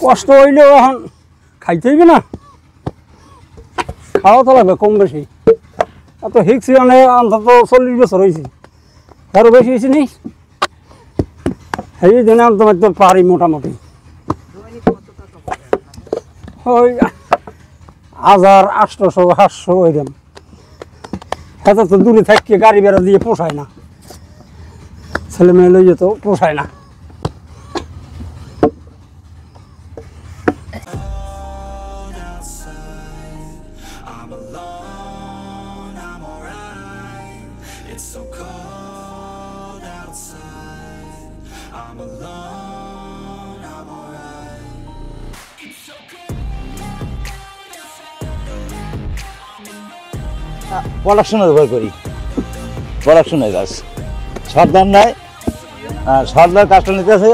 কষ্ট হইলেও এখন খাইতে হইবে না, খাওয়া তো লাগবে কম বেশি। এত হিক্সি মানে অন্তত 40 বছর হয়েছে, আরও বেশি হয়েছে নি। এই দিনে তোমার তো পারি মোটামুটি ওই 1800-700 ওই দাম। এত তো দূরে থাকি গাড়ি বেড়া দিয়ে পোষায় না, ছেলে মেয়ে লই যেত পোষায় না। প্রোডাকশনের উপর করি, প্রোডাকশনের কাজ। সর্দার নাই, সর্দার কাজটা নিতে আছে,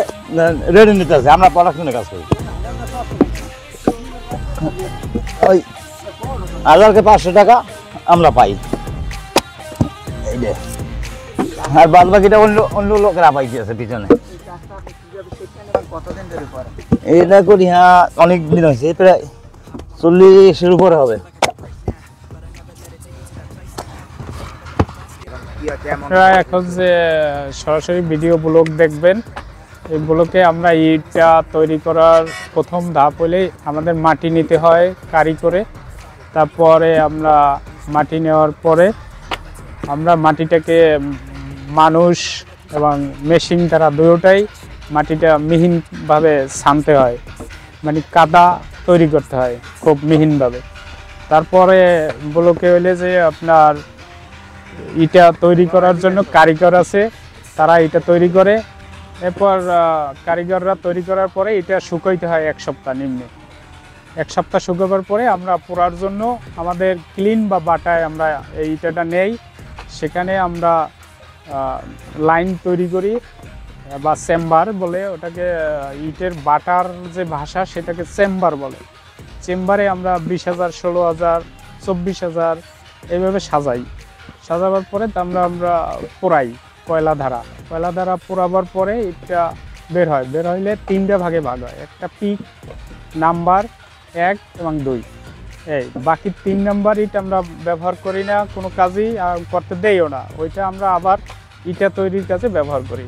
রেডি নিতে আছে, আমরা প্রোডাকশনের কাজ করি। ওই 1000কে 500 টাকা আমরা পাই, এই যে। আর বাদ বাকিটা অন্য অন্য লোকেরা পাইতে আছে পিছনে। এটা করি হ্যাঁ অনেক দিন হয়েছে, প্রায় 40-এর উপরে হবে। আপনারা এখন যে সরাসরি ভিডিও ব্লগ দেখবেন, এই ব্লগে আমরা ইটটা তৈরি করার প্রথম ধাপ হলেই আমাদের মাটি নিতে হয় কারি করে। তারপরে আমরা মাটি নেওয়ার পরে আমরা মাটিটাকে মানুষ এবং মেশিন দ্বারা দুটোটাই মাটিটা মিহিনভাবে ছানতে হয়, মানে কাদা তৈরি করতে হয় খুব মিহিনভাবে। তারপরে ব্লকে হইলে যে আপনার ইটা তৈরি করার জন্য কারিগর আছে, তারা এটা তৈরি করে। এরপর কারিগররা তৈরি করার পরে এটা শুকাইতে হয় 1 সপ্তাহ নিম্নে। 1 সপ্তাহ শুকাবার পরে আমরা পোড়ার জন্য আমাদের ক্লিন বা বাটায় আমরা এই ইটাটা নেই, সেখানে আমরা লাইন তৈরি করি বা চেম্বার বলে ওটাকে। ইটের বাটার যে ভাষা সেটাকে চেম্বার বলে। চেম্বারে আমরা 20,000, 16,000, 24,000 এইভাবে সাজাই। সাজাবার পরে আমরা পোড়াই কয়লা ধারা পোড়াবার পরে এটা বের হয়। বের হইলে 3টে ভাগে ভাগ হয়, একটা পিক, নাম্বার 1 এবং 2। এই বাকি 3 নাম্বার ইট আমরা ব্যবহার করি না কোনো কাজেই, আর করতে দেইও না। ওইটা আমরা আবার ইটা তৈরির কাজে ব্যবহার করি।